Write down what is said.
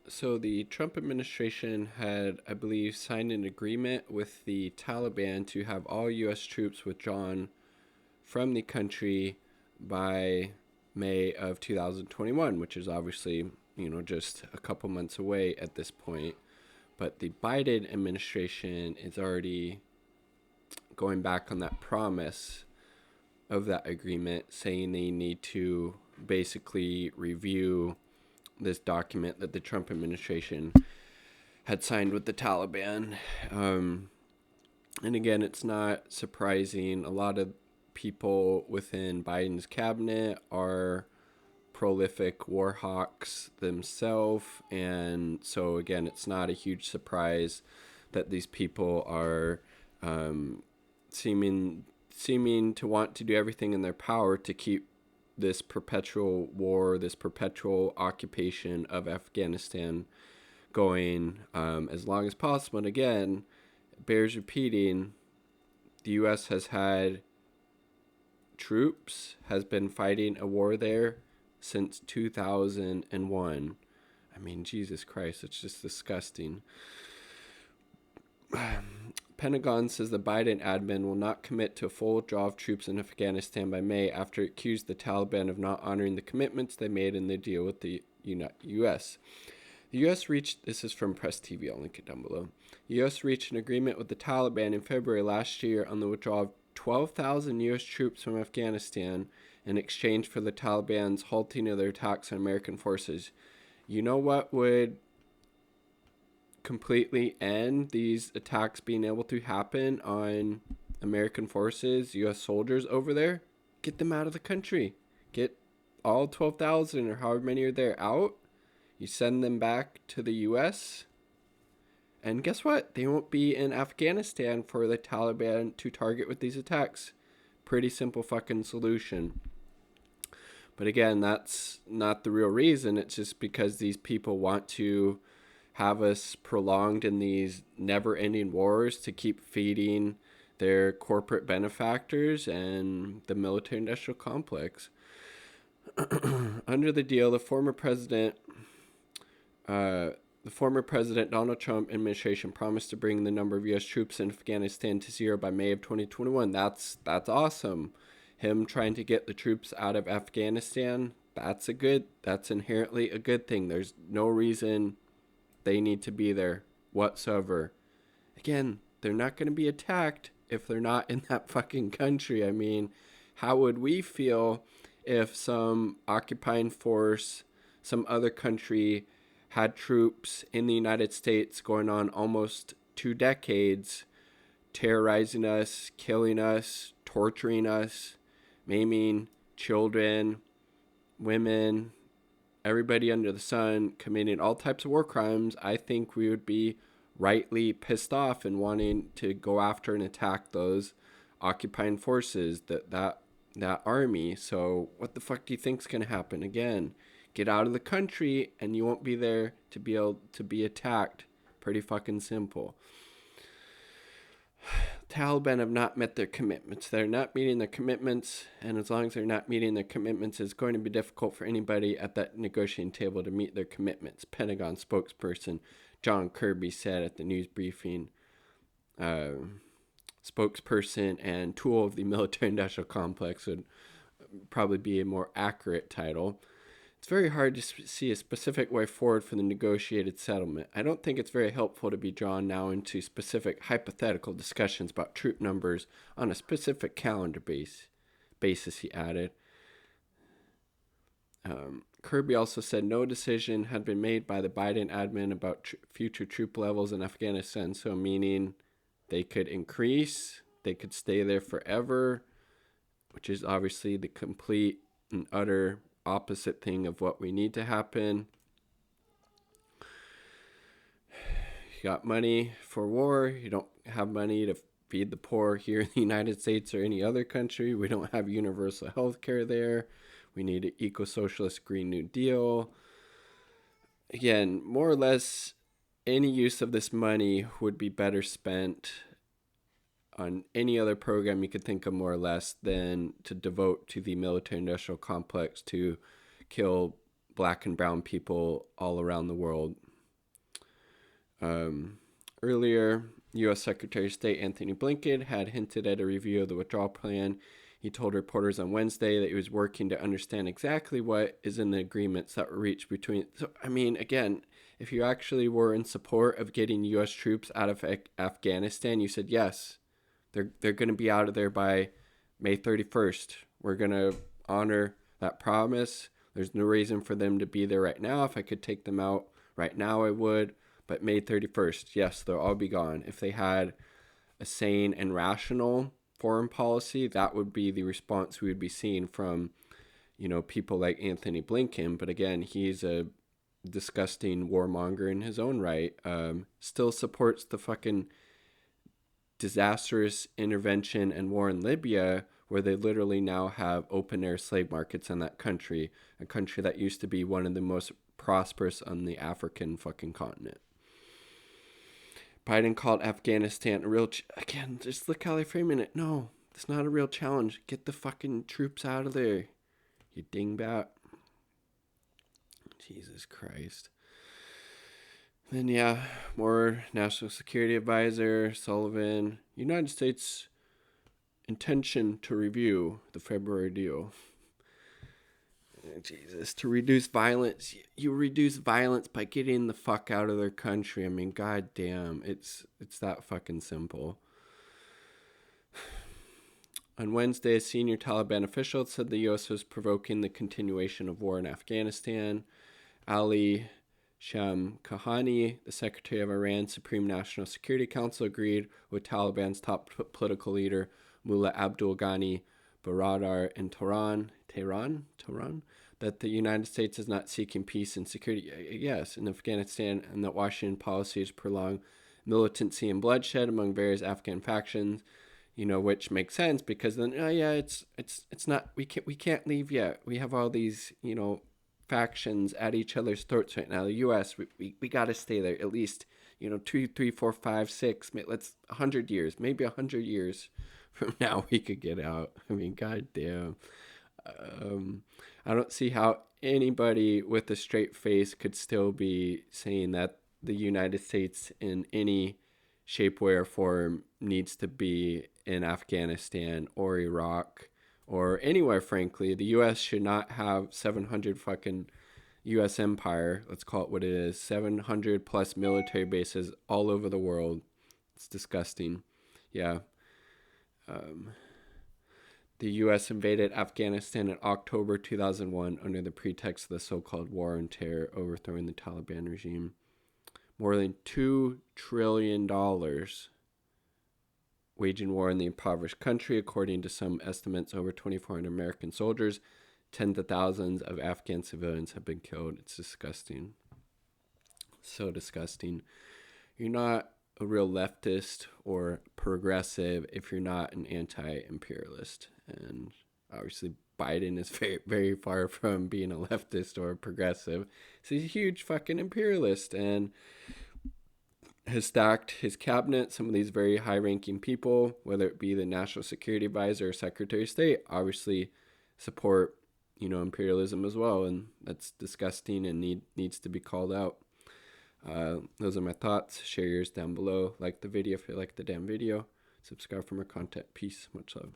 So the Trump administration had, I believe, signed an agreement with the Taliban to have all U.S. troops withdrawn from the country by May of 2021, which is obviously, just a couple months away at this point. But the Biden administration is already going back on that promise of that agreement, saying they need to basically review this document that the Trump administration had signed with the Taliban. And again, it's not surprising. A lot of people within Biden's cabinet are prolific war hawks themselves. And so, again, it's not a huge surprise that these people are seeming to want to do everything in their power to keep this perpetual war, this perpetual occupation of Afghanistan going as long as possible. And again, it bears repeating, the U.S. has had troops, has been fighting a war there since 2001. I mean, Jesus Christ, it's just disgusting. Pentagon says the Biden admin will not commit to a full withdrawal of troops in Afghanistan by May after it accused the Taliban of not honoring the commitments they made in their deal with the U.S. The U.S. reached, this is from Press TV, I'll link it down below. The U.S. reached an agreement with the Taliban in February last year on the withdrawal of 12,000 U.S. troops from Afghanistan in exchange for the Taliban's halting of their attacks on American forces. You know what would completely end these attacks being able to happen on American forces, U.S. soldiers over there? Get them out of the country. Get all 12,000 or however many are there out. You send them back to the U.S. And guess what? They won't be in Afghanistan for the Taliban to target with these attacks. Pretty simple fucking solution. But again, that's not the real reason. It's just because these people want to have us prolonged in these never-ending wars to keep feeding their corporate benefactors and the military-industrial complex. Under the deal, the former President Donald Trump administration promised to bring the number of U.S. troops in Afghanistan to zero by May of 2021. That's awesome. Him trying to get the troops out of Afghanistan, that's inherently a good thing. There's no reason they need to be there whatsoever. Again, they're not going to be attacked if they're not in that fucking country. I mean, how would we feel if some occupying force, some other country, had troops in the United States going on almost 2 decades, terrorizing us, killing us, torturing us, maiming children, women, everybody under the sun, committing all types of war crimes? I think we would be rightly pissed off and wanting to go after and attack those occupying forces, that army. So what the fuck do you think's going to happen? Again, get out of the country and you won't be there to be able to be attacked. Pretty fucking simple. Taliban have not met their commitments. They're not meeting their commitments, and as long as they're not meeting their commitments, it's going to be difficult for anybody at that negotiating table to meet their commitments. Pentagon spokesperson John Kirby said at the news briefing. Spokesperson and tool of the military-industrial complex would probably be a more accurate title. It's very hard to see a specific way forward for the negotiated settlement. I don't think it's very helpful to be drawn now into specific hypothetical discussions about troop numbers on a specific calendar basis, he added. Kirby also said no decision had been made by the Biden admin about future troop levels in Afghanistan, so meaning they could increase, they could stay there forever, which is obviously the complete and utter opposite thing of what we need to happen. You got money for war, you don't have money to feed the poor here in the United States or any other country. We don't have universal health care there. We need an eco-socialist Green New Deal. Again, more or less, any use of this money would be better spent on any other program you could think of, more or less, than to devote to the military-industrial complex to kill black and brown people all around the world. Earlier, U.S. Secretary of State Anthony Blinken had hinted at a review of the withdrawal plan. He told reporters on Wednesday that he was working to understand exactly what is in the agreements that were reached between. So, I mean, again, if you actually were in support of getting U.S. troops out of Afghanistan, you said yes, they're going to be out of there by May 31st. We're going to honor that promise. There's no reason for them to be there right now. If I could take them out right now, I would. But May 31st, yes, they'll all be gone. If they had a sane and rational foreign policy, that would be the response we would be seeing from, people like Anthony Blinken. But again, he's a disgusting warmonger in his own right. Still supports the fucking disastrous intervention and war in Libya, where they literally now have open air slave markets in that country, a country that used to be one of the most prosperous on the African fucking continent. Biden called Afghanistan a real... Again, just look how they're framing it. No, it's not a real challenge. Get the fucking troops out of there, you dingbat. Jesus Christ. Then, yeah, more National Security Advisor Sullivan. United States intention to review the February deal. Jesus, to reduce violence. You reduce violence by getting the fuck out of their country. I mean, goddamn, it's that fucking simple. On Wednesday, a senior Taliban official said the U.S. was provoking the continuation of war in Afghanistan. Ali Shamkhani, the Secretary of Iran's Supreme National Security Council, agreed with Taliban's top political leader Mullah Abdul Ghani Baradar in Tehran, that the United States is not seeking peace and security, yes, in Afghanistan, and that Washington policies prolong militancy and bloodshed among various Afghan factions, which makes sense because then, it's not, we can't leave yet. We have all these, factions at each other's throats right now. The U.S., we got to stay there at least, 2, 3, 4, 5, 6, let's 100 years, maybe 100 years from now we could get out. I mean, goddamn. I don't see how anybody with a straight face could still be saying that the United States in any shape, way, or form needs to be in Afghanistan or Iraq or anywhere, frankly. The U.S. should not have 700 fucking U.S. empire, let's call it what it is, 700 plus military bases all over the world. It's disgusting. Yeah. The U.S. invaded Afghanistan in October 2001 under the pretext of the so-called War on Terror, overthrowing the Taliban regime. More than $2 trillion waging war in the impoverished country. According to some estimates, over 2,400 American soldiers, tens of thousands of Afghan civilians have been killed. It's disgusting. So disgusting. You're not a real leftist or progressive if you're not an anti-imperialist. And obviously Biden is very, very far from being a leftist or a progressive. So he's a huge fucking imperialist and has stacked his cabinet. Some of these very high-ranking people, whether it be the National Security Advisor or Secretary of State, obviously support, imperialism as well. And that's disgusting and needs to be called out. Those are my thoughts. Share yours down below. Like the video if you like the damn video. Subscribe for more content. Peace. Much love.